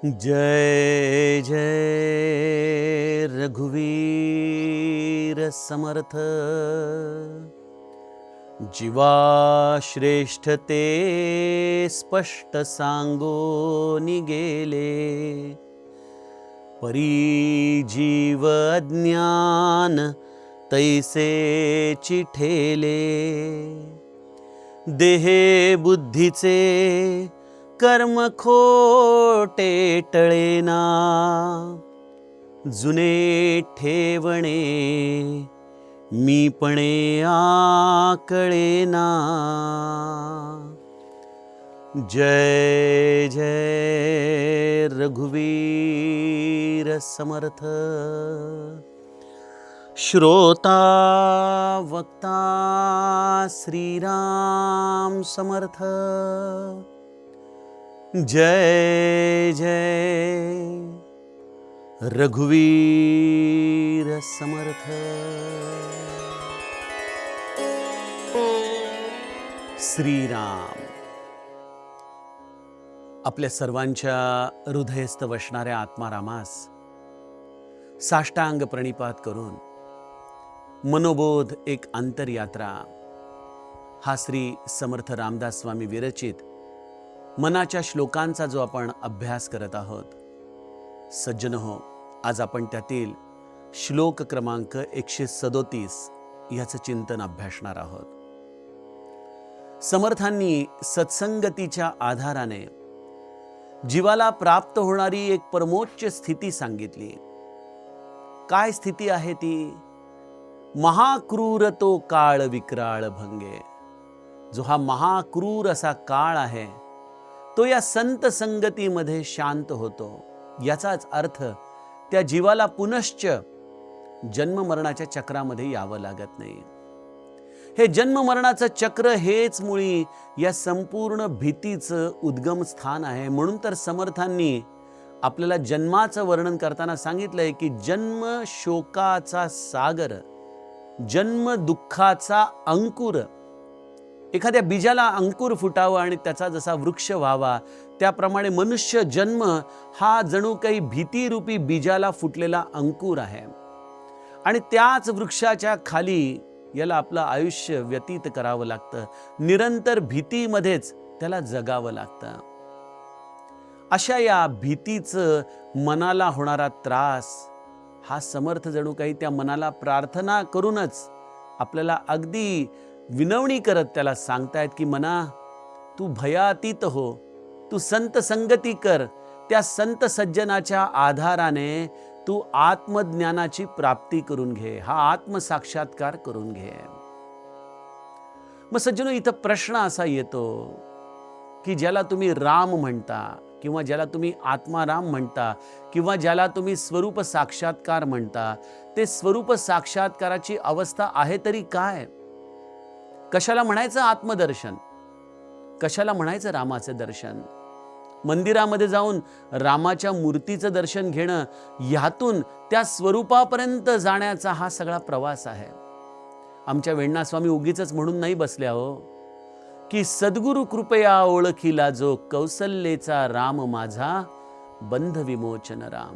जय जय रघुवीर समर्थ। जीवा श्रेष्ठ ते स्पष्ट सांगोनी गेले, परी जीव अज्ञान तैसे चिठेले। देहे बुद्धीचे कर्म खोटे टळेना, जुने ठेवणे मीपणे आकळेना। जय जय रघुवीर समर्थ। श्रोता वक्ता श्रीराम समर्थ। जय जय रघुवीर समर्थ। श्रीराम आपल्या सर्वांच्या हृदयस्थ वसणाऱ्या आत्मारामास साष्टांग प्रणिपात करून मनोबोध एक अंतरयात्रा हा श्री समर्थ रामदास स्वामी विरचित मनाच्या श्लोकांचा जो आपण अभ्यास करत आहोत, सज्जन हो, आज आपण त्यातील श्लोक क्रमांक 137 याचं चिंतन अभ्यासणार आहोत। समर्थांनी सत्संगतीच्या आधाराने जीवाला प्राप्त होणारी एक परमोच्च स्थिती सांगितली। काय स्थिती आहे ती? महाक्रूर तो काळ विक्राळ भंगे। जो हा महाक्रूर असा काळ आहे तो या संत संगतीमध्ये शांत होतो। याचाच अर्थ त्या जीवाला पुनश्च जन्म मरणाच्या चक्रामध्ये यावं लागत नाही। हे जन्म मरणाचं चक्र हेच मुळी या संपूर्ण भीतीचं उद्गम स्थान आहे। म्हणून तर समर्थांनी आपल्याला जन्माचं वर्णन करताना सांगितलंय की जन्म शोकाचा सागर, जन्म दुःखाचा अंकुर। एखाद्या बीजाला अंकुर फुटावं आणि त्याचा जसा वृक्ष व्हावा, त्याप्रमाणे मनुष्य जन्म हा जणू काही भीतीरूपी बीजाला फुटलेला अंकुर आहे आणि त्याच वृक्षाच्या खाली याला आपलं आयुष्य व्यतीत करावं लागतं। निरंतर भीतीमध्येच त्याला जगावं लागतं। अशा या भीतीचं मनाला होणारा त्रास हा समर्थ जणू काही त्या मनाला प्रार्थना करूनच आपल्याला अगदी विनवणी करत त्याला सांगतायत की मना, तू भयातीत हो, तू संत संगती कर। त्या संत सज्जनाच्या आधाराने तू आत्मज्ञानाची प्राप्ती करून घे, हा आत्मसाक्षात्कार करून घे। मग सज्जनो, इथं प्रश्न असा येतो की ज्याला तुम्ही राम म्हणता किंवा ज्याला तुम्ही आत्माराम म्हणता किंवा ज्याला तुम्ही स्वरूप साक्षात्कार म्हणता, ते स्वरूप साक्षात्काराची अवस्था आहे तरी काय? कशाला म्हणायचं आत्मदर्शन? कशाला म्हणायचं रामाचं दर्शन? मंदिरामध्ये जाऊन रामाच्या मूर्तीचं दर्शन घेणं, ह्यातून त्या स्वरूपापर्यंत जाण्याचा हा सगळा प्रवास आहे। आमच्या वेण्णास्वामी उगीचच म्हणून नाही बसल्या हो की सद्गुरु कृपया ओळखिला जो, कौसल्येचा राम माझा बंध विमोचन राम।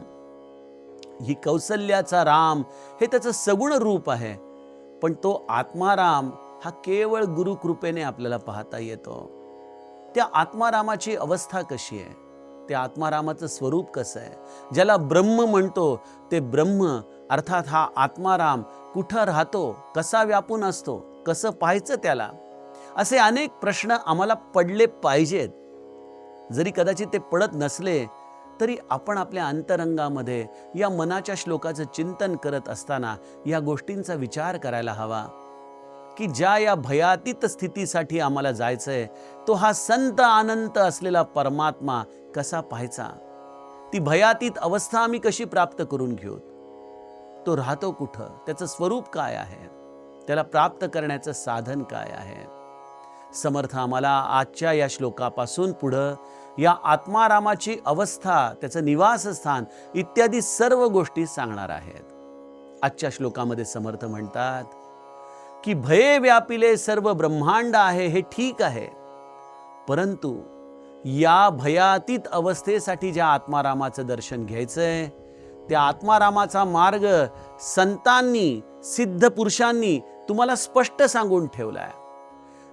ही कौसल्याचा राम हे त्याचं सगुण रूप आहे, पण तो आत्माराम हा केवळ गुरुकृपेने आपल्याला पाहता येतो। त्या आत्मारामाची अवस्था कशी आहे? त्या आत्मारामाचं स्वरूप कसं आहे? ज्याला ब्रह्म म्हणतो ते ब्रह्म अर्थात हा आत्माराम कुठं राहतो, कसा व्यापून असतो, कसं पाहायचं त्याला? असे अनेक प्रश्न आम्हाला पडले पाहिजेत। जरी कदाचित ते पडत नसले तरी आपण आपल्या अंतरंगामध्ये या मनाच्या श्लोकाचं चिंतन करत असताना या गोष्टींचा विचार करायला हवा की ज्या या भयातीत स्थितीसाठी आम्हाला जायचंय, तो हा संत अनंत असलेला परमात्मा कसा पाहायचा? ती भयातीत अवस्था आम्ही कशी प्राप्त करून घेऊ? तो राहतो कुठं? त्याचं स्वरूप काय आहे? त्याला प्राप्त करण्याचं साधन काय आहे? समर्थ आम्हाला आजच्या या श्लोकापासून पुढं या आत्मारामाची अवस्था, त्याचं निवासस्थान इत्यादी सर्व गोष्टी सांगणार आहेत। आजच्या श्लोकामध्ये समर्थ म्हणतात की भये व्यापिले सर्व ब्रह्मांड आहे, हे ठीक आहे, परंतु या भयातीत अवस्थेसाठी ज्या आत्मारामाचं दर्शन घ्यायचंय, त्या आत्मारामाचा मार्ग संतांनी, सिद्ध पुरुषांनी तुम्हाला स्पष्ट सांगून ठेवलाय.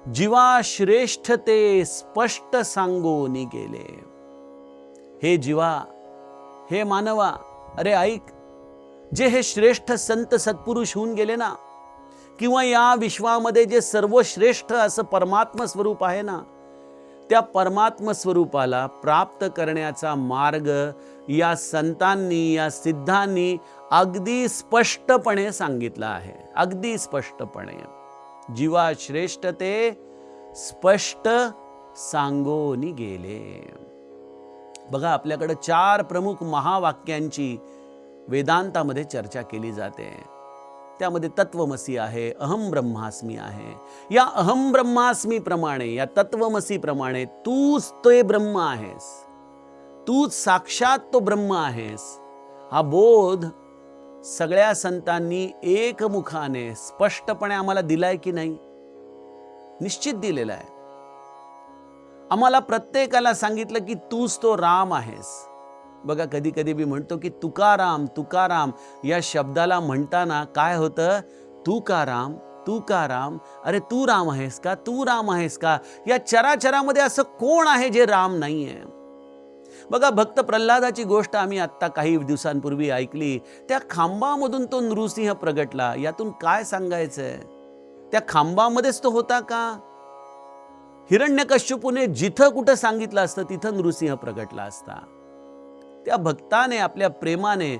जीवा श्रेष्ठ ते स्पष्ट सांगोनी गेले. हे जीवा, हे मानवा, अरे ऐक, जे हे श्रेष्ठ संत सत्पुरुष होऊन गेले ना, किंवा या विश्वामध्ये जे सर्वश्रेष्ठ असं परमात्म स्वरूप आहे ना, त्या परमात्म स्वरूपाला प्राप्त करण्याचा मार्ग या संतांनी, या सिद्धांनी अगदी स्पष्टपणे सांगितला आहे. अगदी स्पष्टपणे. जीवा श्रेष्ठ ते स्पष्ट सांगोनी गेले. बघा, आपल्याकडे 4 प्रमुख महावाक्यांची वेदांतामध्ये चर्चा केली जाते. त्यामध्ये तत्वमसी आहे, अहम ब्रह्मास्मी आहे. या अहम ब्रह्मास्मी प्रमाणे, या तत्वमसी प्रमाणे तूच ते ब्रह्म आहेस, तूच साक्षात तो ब्रह्म आहेस, हा बोध सगळ्या संतांनी एकमुखाने स्पष्टपणे आम्हाला दिलाय की नाही? निश्चित दिलेला आहे. आम्हाला प्रत्येकाला सांगितलं की तूच तो राम आहेस. बघा, कधी कधी मी म्हणतो की तुकाराम, तुकाराम या शब्दाला म्हणताना काय होतं? तुकाराम, तुकाराम, अरे तू राम आहेस का? तू राम आहेस का? या चराचरामध्ये असं कोण आहे जे राम नाहीये? बघा, भक्त प्रल्हादाची गोष्ट आम्ही आत्ता काही दिवसांपूर्वी ऐकली. त्या खांबामधून तो नृसिंह प्रगटला. यातून काय सांगायचंय? त्या खांबामध्येच तो होता का? हिरण्यकश्यपूने जिथं कुठं सांगितलं असतं तिथं नृसिंह प्रगटला असता. त्या भक्ताने आपल्या प्रेमाने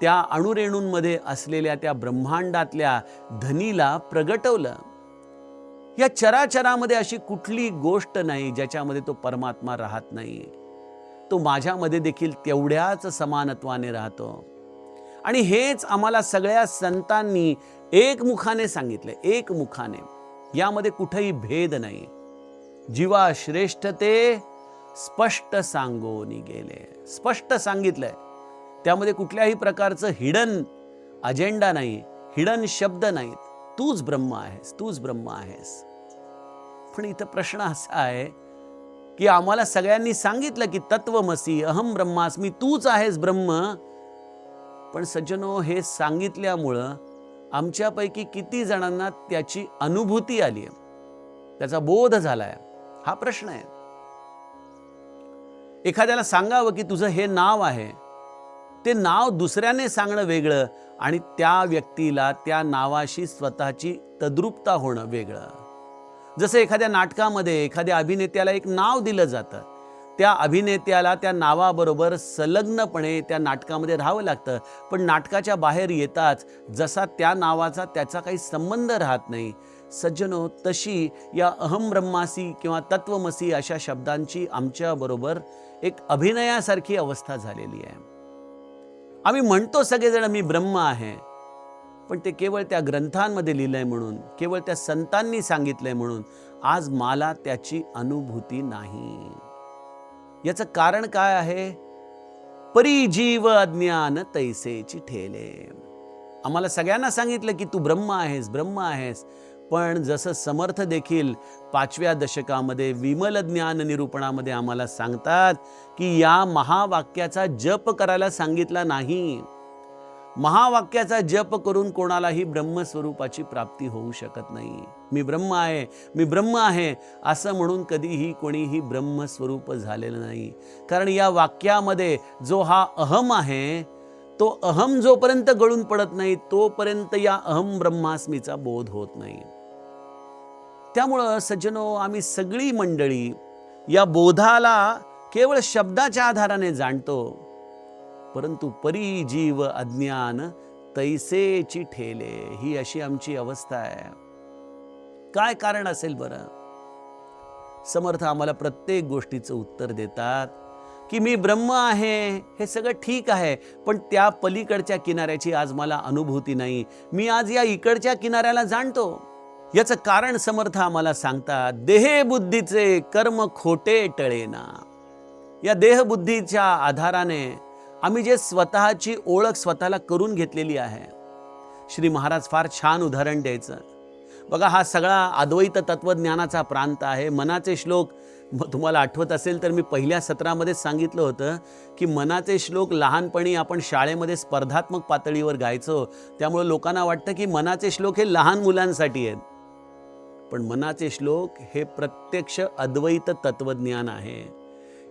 त्या अणुरेणूंमध्ये असलेल्या त्या ब्रह्मांडातल्या धनीला प्रगटवलं. या चराचरामध्ये अशी कुठली गोष्ट नाही ज्याच्यामध्ये तो परमात्मा राहत नाही. तो माझ्यामध्ये देखील तेवढ्याच समानत्वाने राहतो. आणि हेच आम्हाला सगळ्या संतांनी एकमुखाने सांगितले. एकमुखाने, यामध्ये कुठेही भेद नाही. जीवा श्रेष्ठ ते स्पष्ट सांगोनी गेले. स्पष्ट सांगितलंय. त्यामध्ये कुठल्याही प्रकारचं हिडन अजेंडा नाही, हिडन शब्द नाहीत. तूच ब्रह्म आहेस, तूच ब्रह्म आहेस. पण इथं प्रश्न असा आहे की आम्हाला सगळ्यांनी सांगितलं की तत्वमसी, अहम ब्रह्मास्मी, तूच आहेस ब्रह्म. पण सज्जनो, हे सांगितल्यामुळं आमच्यापैकी किती जणांना त्याची अनुभूती आली, त्याचा बोध झालाय? हा प्रश्न आहे. एखाद्याला सांगावं की तुझं हे नाव आहे, ते नाव दुसऱ्याने सांगणं वेगळं आणि त्या व्यक्तीला त्या नावाशी स्वतःची तद्रुपता होणं वेगळं. जसं एखाद्या नाटकामध्ये एखाद्या अभिनेत्याला एक नाव दिलं जातं, त्या अभिनेत्याला त्या नावाबरोबर संलग्नपणे त्या नाटकामध्ये राहावं लागतं. पण नाटकाच्या बाहेर येताच जसा त्या नावाचा त्याचा काही संबंध राहत नाही. सज्जनो, तशी या अहम ब्रह्मासी किंवा तत्वमसी अशा शब्दांची आमच्याबरोबर एक अभिनयासारखी अवस्था झालेली आहे. आम्ही म्हणतो सगळेजण मी ब्रह्म आहे, पण ते केवळ त्या ग्रंथांमध्ये लिहिलंय म्हणून, केवळ त्या संतांनी सांगितलंय म्हणून आज मला त्याची अनुभूती नाही. याचं कारण काय आहे? परिजीव अज्ञान तैसेची ठेले. आम्हाला सगळ्यांना सांगितलं की तू ब्रह्म आहेस, ब्रह्म आहेस. पण जसं समर्थ देखील 5व्या दशकामध्ये विमल ज्ञान निरूपणामध्ये आम्हाला सांगतात की या महावाक्याचा जप करायला सांगितला नाही. महावाक्याचा जप करून कोणालाही ब्रह्मस्वरूपाची प्राप्ती होऊ शकत नाही. मी ब्रह्म आहे, मी ब्रह्म आहे असं म्हणून कधीही कोणीही ब्रह्मस्वरूप झालेलं नाही. कारण या वाक्यामध्ये जो हा अहम आहे, तो अहम जोपर्यंत गळून पडत नाही तोपर्यंत या अहम ब्रह्मास्मीचा बोध होत नाही. त्यामुळं सज्जनो, आम्ही सगळी मंडळी या बोधाला केवळ शब्दाच्या आधाराने जाणतो, परंतु परिजीव अज्ञान तैसेची ठेले, ही अशी आमची अवस्था आहे. काय कारण असेल बरं? समर्थ आम्हाला प्रत्येक गोष्टीचं उत्तर देतात की मी ब्रह्म आहे, हे सगळं ठीक आहे, पण त्या पलीकडच्या किनाऱ्याची आज मला अनुभूती नाही. मी आज या इकडच्या किनाऱ्याला जाणतो. याचं कारण समर्थ आम्हाला सांगतात, देहे बुद्धीचे कर्म खोटे टळेना. या देहबुद्धीच्या आधाराने आम्ही जे स्वतःची ओळख स्वतःला करून घेतलेली आहे. श्री महाराज फार छान उदाहरण द्यायचं. बघा, हा सगळा अद्वैत तत्वज्ञानाचा प्रांत आहे. मनाचे श्लोक मग तुम्हाला आठवत असेल तर मी पहिल्या सत्रामध्येच सांगितलं होतं की मनाचे श्लोक लहानपणी आपण शाळेमध्ये स्पर्धात्मक पातळीवर गायचो, त्यामुळे लोकांना वाटतं की मनाचे श्लोक हे लहान मुलांसाठी आहेत. पण मनाचे श्लोक हे प्रत्यक्ष अद्वैत तत्वज्ञान आहे.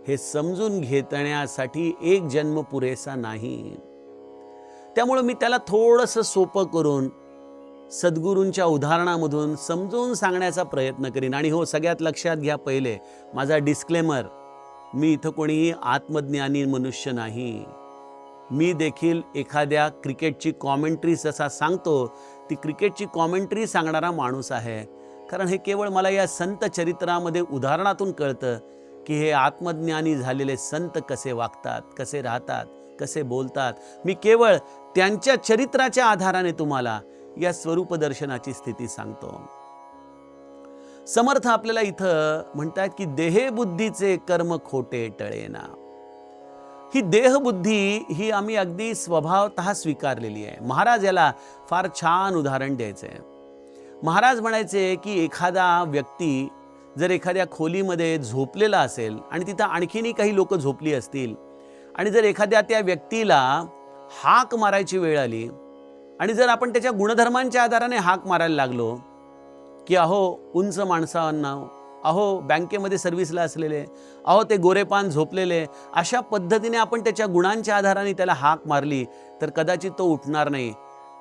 हे समजून घेण्यासाठी एक जन्म पुरेसा नाही. त्यामुळे मी त्याला थोडंसं सोपं करून सद्गुरूंच्या उदाहरणामधून समजून सांगण्याचा प्रयत्न करीन. आणि हो, सगळ्यात लक्षात घ्या, पहिले माझा डिस्क्लेमर, मी इथं कोणीही आत्मज्ञानी मनुष्य नाही. मी देखील एखाद्या क्रिकेटची कॉमेंट्री जसा सांगतो, ती क्रिकेटची कॉमेंट्री सांगणारा माणूस आहे. कारण हे केवळ मला या संत चरित्रामध्ये उदाहरणातून कळतं की हे आत्मज्ञानी झालेले संत कसे वागतात, कसे राहतात, कसे बोलतात. मी केवळ त्यांच्या चरित्राच्या आधाराने तुम्हाला या स्वरूप दर्शनाची स्थिती सांगतो. समर्थ आपल्याला इथं म्हणतात की देहबुद्धीचे कर्म खोटे टळेना. ही देहबुद्धी ही आम्ही अगदी स्वभावतः स्वीकारलेली आहे. महाराज याला फार छान उदाहरण द्यायचे. महाराज म्हणायचे की एखादा व्यक्ती जर एखाद्या खोलीमध्ये झोपलेला असेल आणि तिथं आणखीनही काही लोक झोपली असतील, आणि जर एखाद्या त्या व्यक्तीला हाक मारायची वेळ आली आणि जर आपण त्याच्या गुणधर्मांच्या आधाराने हाक मारायला लागलो की अहो उंच माणसांना, अहो बँकेमध्ये सर्व्हिसला असलेले, अहो ते गोरेपान झोपलेले, अशा पद्धतीने आपण त्याच्या गुणांच्या आधाराने त्याला हाक मारली तर कदाचित तो उठणार नाही.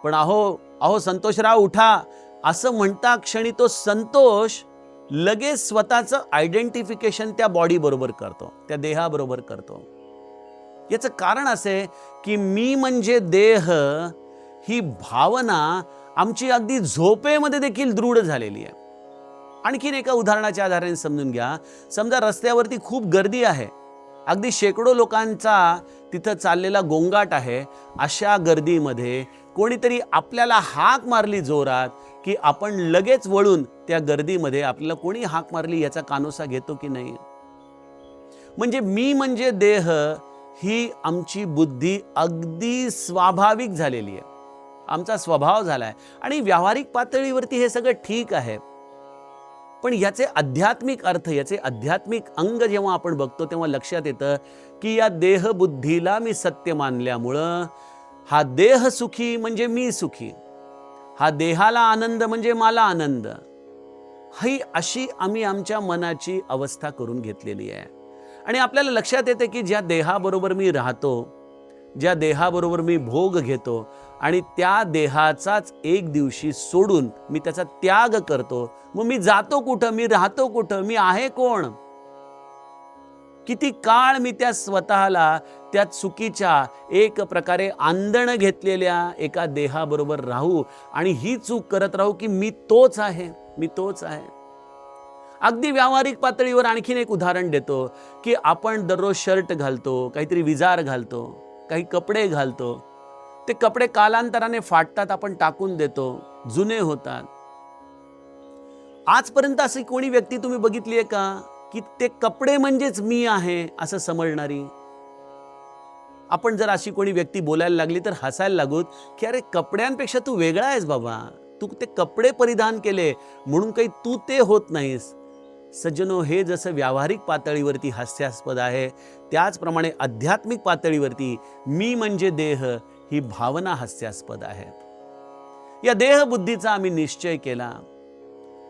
पण अहो संतोषराव उठा असं म्हणता क्षणी तो संतोष लगेच स्वतःचं आयडेंटिफिकेशन त्या बॉडी बरोबर करतो, त्या देहाबरोबर करतो. याचं कारण असे की मी म्हणजे देह ही भावना आमची अगदी झोपेमध्ये देखील दृढ झालेली आहे. आणखीन एका उदाहरणाच्या आधाराने समजून घ्या. समजा रस्त्यावरती खूप गर्दी आहे, अगदी शेकडो लोकांचा तिथं चाललेला गोंगाट आहे. अशा गर्दीमध्ये कोणीतरी आपल्याला हाक मारली जोरात की आपण लगेच वळून त्या गर्दीमध्ये आपल्याला कोणी हाक मारली याचा कानोसा घेतो की नाही. म्हणजे मी म्हणजे देह ही आमची बुद्धी अगदी स्वाभाविक झालेली आहे, आमचा स्वभाव झालाय. आणि व्यावहारिक पातळीवरती हे सगळं ठीक आहे, पण याचे आध्यात्मिक अर्थ, याचे आध्यात्मिक अंग जेव्हा आपण बघतो तेव्हा लक्षात येतं की या देहबुद्धीला मी सत्य मानल्यामुळं हा देह सुखी म्हणजे मी सुखी, हा देहाला आनंद म्हणजे मला आनंद, ही अशी आम्ही आमच्या मनाची अवस्था करून घेतलेली आहे. आणि आपल्याला लक्षात येते की ज्या देहाबरोबर मी राहतो, ज्या देहाबरोबर मी भोग घेतो आणि त्या देहाचाच एक दिवशी सोडून मी त्याचा त्याग करतो, मग मी जातो कुठं, मी राहतो कुठं, मी आहे कोण? किती काळ मी त्या स्वतःला त्या चुकीच्या एक प्रकारे आंदण घेतलेल्या एका देहाबरोबर राहू आणि ही चूक करत राहू की मी तोच आहे, मी तोच आहे. अगदी व्यावहारिक पातळीवर आणखीन एक उदाहरण देतो की आपण दररोज शर्ट घालतो, काहीतरी विजार घालतो, काही कपडे घालतो. ते कपडे कालांतराने फाटतात, आपण टाकून देतो, जुने होतात. आजपर्यंत अशी कोणी व्यक्ती तुम्ही बघितली आहे का की ते कपडे म्हणजेच मी आहे असं समजणारी? आपण जर अशी कोणी व्यक्ती बोलायला लागली तर हसायला लागूत की अरे कपड्यांपेक्षा तू वेगळा आहेस बाबा, तू ते कपडे परिधान केले म्हणून काही तू ते होत नाहीस. सज्जनो, हे जसं व्यावहारिक पातळीवरती हास्यास्पद आहे, त्याचप्रमाणे आध्यात्मिक पातळीवरती मी म्हणजे देह ही भावना हास्यास्पद आहे. या देहबुद्धीचा आम्ही निश्चय केला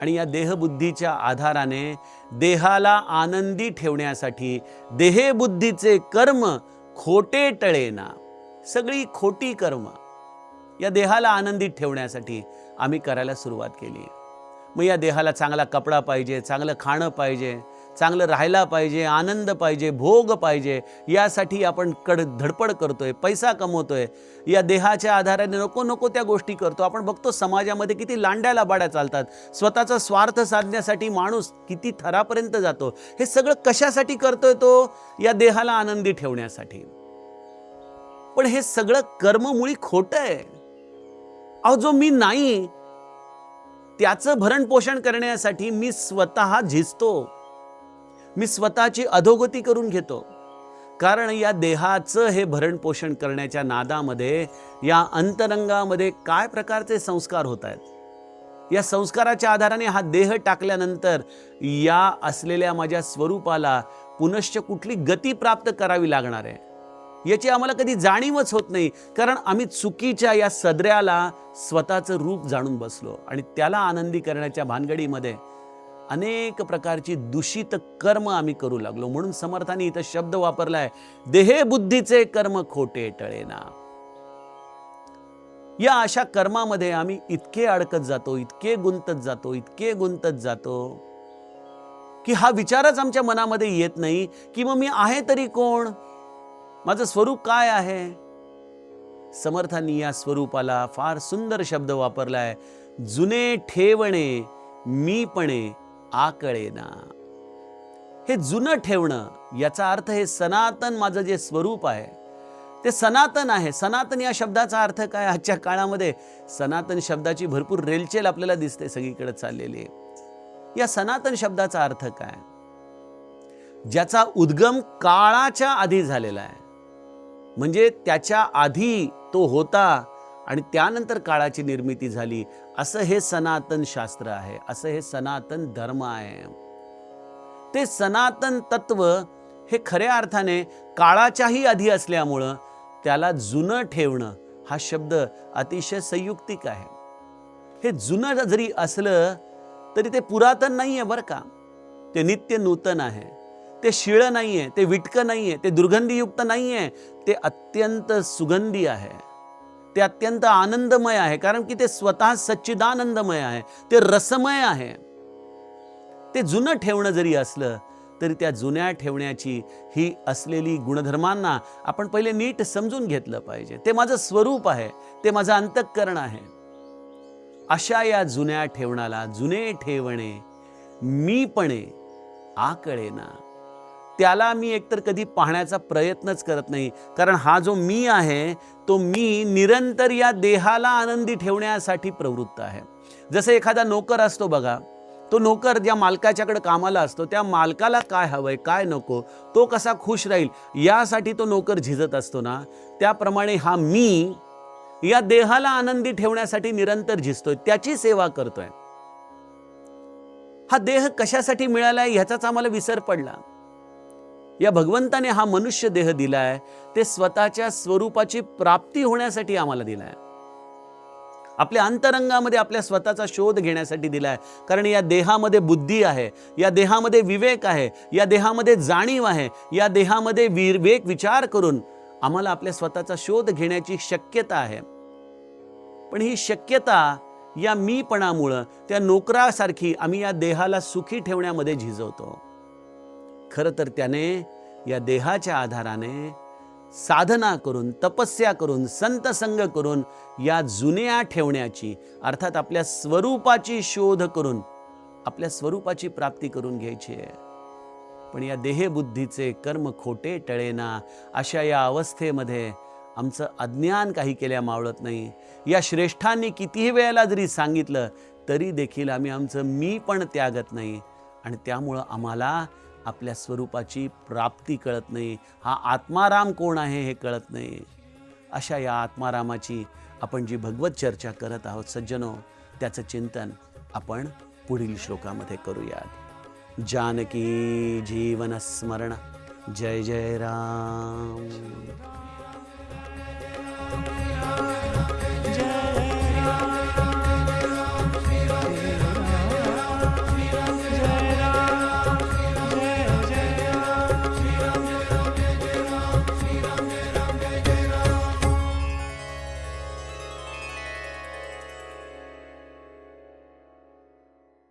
आणि या देहबुद्धीच्या आधाराने देहाला आनंदी ठेवण्यासाठी देहबुद्धीचे कर्म खोटे टळेना, सगळी खोटी कर्म या देहाला आनंदित ठेवण्यासाठी आम्ही करायला सुरुवात केली. मग या देहाला चांगला कपडा पाहिजे, चांगलं खाणं पाहिजे, चांगलं राहायला पाहिजे, आनंद पाहिजे, भोग पाहिजे, यासाठी आपण धडपड करतोय, पैसा कमवतोय. या देहाच्या आधाराने नको नको त्या गोष्टी करतो. आपण बघतो समाजामध्ये किती लांड्या लबाड्या चालतात, स्वतःचा स्वार्थ साधण्यासाठी माणूस किती थरापर्यंत जातो. हे सगळं कशासाठी करतोय? तो या देहाला आनंदी ठेवण्यासाठी. पण हे सगळं कर्म मुळी खोटं आहे. अहो, जो मी नाही त्याचं भरण पोषण करण्यासाठी मी स्वतः झिजतो, मी स्वतःची अधोगती करून घेतो. कारण या देहाचं हे भरण पोषण करण्याच्या नादामध्ये या अंतरंगामध्ये काय प्रकारचे संस्कार होत आहेत, या संस्काराच्या आधाराने हा देह टाकल्यानंतर या असलेल्या माझ्या स्वरूपाला पुनश्च कुठली गती प्राप्त करावी लागणार आहे याची आम्हाला कधी जाणीवच होत नाही, कारण आम्ही चुकीच्या या सदऱ्याला स्वतःचं रूप जाणून बसलो आणि त्याला आनंदी करण्याच्या भानगडीमध्ये अनेक प्रकारची दूषित कर्म आम्ही करू लागलो. म्हणून समर्थांनी इथं शब्द वापरलाय, देहे बुद्धीचे कर्म खोटे टळेना. या अशा कर्मामध्ये आम्ही इतके अडकत जातो, इतके गुंतत जातो की हा विचारच आमच्या मनामध्ये येत नाही की मग मी आहे तरी कोण, माझं स्वरूप काय आहे. समर्थांनी या स्वरूपाला फार सुंदर शब्द वापरलाय, जुने ठेवणे मीपणे आकळेना. हे जुनं ठेवणं याचा अर्थ हे सनातन माझं जे स्वरूप आहे ते सनातन आहे. सनातन या शब्दाचा अर्थ काय? आजच्या काळामध्ये सनातन शब्दाची भरपूर रेलचेल आपल्याला दिसते सगळीकडे चाललेली. या सनातन शब्दाचा अर्थ काय? ज्याचा उद्गम काळाच्या आधी झालेला आहे, म्हणजे त्याच्या आधी तो होता आणि त्यानंतर काळाची निर्मिती झाली, असं हे सनातन शास्त्र आहे, असं हे सनातन धर्म आहे. ते सनातन तत्व हे खऱ्या अर्थाने काळाच्याही आधी असल्यामुळं त्याला जुनं ठेवणं हा शब्द अतिशय संयुक्तिक आहे. हे जुनं जरी असलं तरी ते पुरातन नाही आहे बरं का, ते नित्य नूतन आहे. ते शिळं नाही आहे, ते विटकं नाही आहे, ते दुर्गंधीयुक्त नाही आहे, ते अत्यंत सुगंधी आहे, ते अत्यंत आनंदमय आहे, कारण की ते स्वतः सच्चिदानंदमय आहे, ते रसमय आहे. ते जुनं ठेवणं जरी असलं तरी त्या जुन्या ठेवण्याची ही असलेली गुणधर्मांना आपण पहिले नीट समजून घेतलं पाहिजे. ते माझं स्वरूप आहे, ते माझं अंतःकरण आहे. अशा या जुन्या ठेवणाला जुने ठेवणे मीपणे आकळेना, त्याला मी एकतर कधी पाहण्याचा प्रयत्नच करत नाही, कारण हा जो मी आहे तो मी निरंतर या देहाला आनंदी ठेवण्यासाठी प्रवृत्त आहे. जसं एखादा नोकर असतो बघा, तो नोकर ज्या मालकाच्याकडे कामाला असतो त्या मालकाला काय हवंय काय नको, तो कसा खुश राहील यासाठी तो नोकर झिजत असतो ना, त्याप्रमाणे हा मी या देहाला आनंदी ठेवण्यासाठी निरंतर झिजतोय, त्याची सेवा करतोय. हा देह कशासाठी मिळालाय ह्याचाच आम्हाला विसर पडला. या भगवंताने हा मनुष्य देह दिलाय ते स्वतःच्या स्वरूपाची प्राप्ती होण्यासाठी आम्हाला दिलाय, आपल्या अंतरंगामध्ये आपल्या स्वतःचा शोध घेण्यासाठी दिलाय. कारण या देहामध्ये बुद्धी आहे, या देहामध्ये विवेक आहे, या देहामध्ये जाणीव आहे, या देहामध्ये विवेक विचार करून आम्हाला आपल्या स्वतःचा शोध घेण्याची शक्यता आहे. पण ही शक्यता या मीपणामुळं त्या नोकरासारखी आम्ही या देहाला सुखी ठेवण्यामध्ये झिजवतो. खरं तर त्याने या देहाच्या आधाराने साधना करून, तपस्या करून, संत संग करून या जुन्या ठेवण्याची अर्थात आपल्या स्वरूपाची शोध करून आपल्या स्वरूपाची प्राप्ती करून घ्यायची आहे. पण या देहबुद्धीचे कर्म खोटे टळेना, अशा या अवस्थेमध्ये आमचं अज्ञान काही केल्या मावळत नाही. या श्रेष्ठांनी कितीही वेळेला जरी सांगितलं तरी देखील आम्ही आमचं मी पण त्यागत नाही आणि त्यामुळं आम्हाला आपल्या स्वरूपाची प्राप्ती कळत नाही, हा आत्माराम कोण आहे हे कळत नाही. अशा या आत्मारामाची आपण जी भगवत चर्चा करत आहोत सज्जनो, त्याचं चिंतन आपण पुढील श्लोकामध्ये करूयात. जानकी जीवन स्मरण. जय जय राम.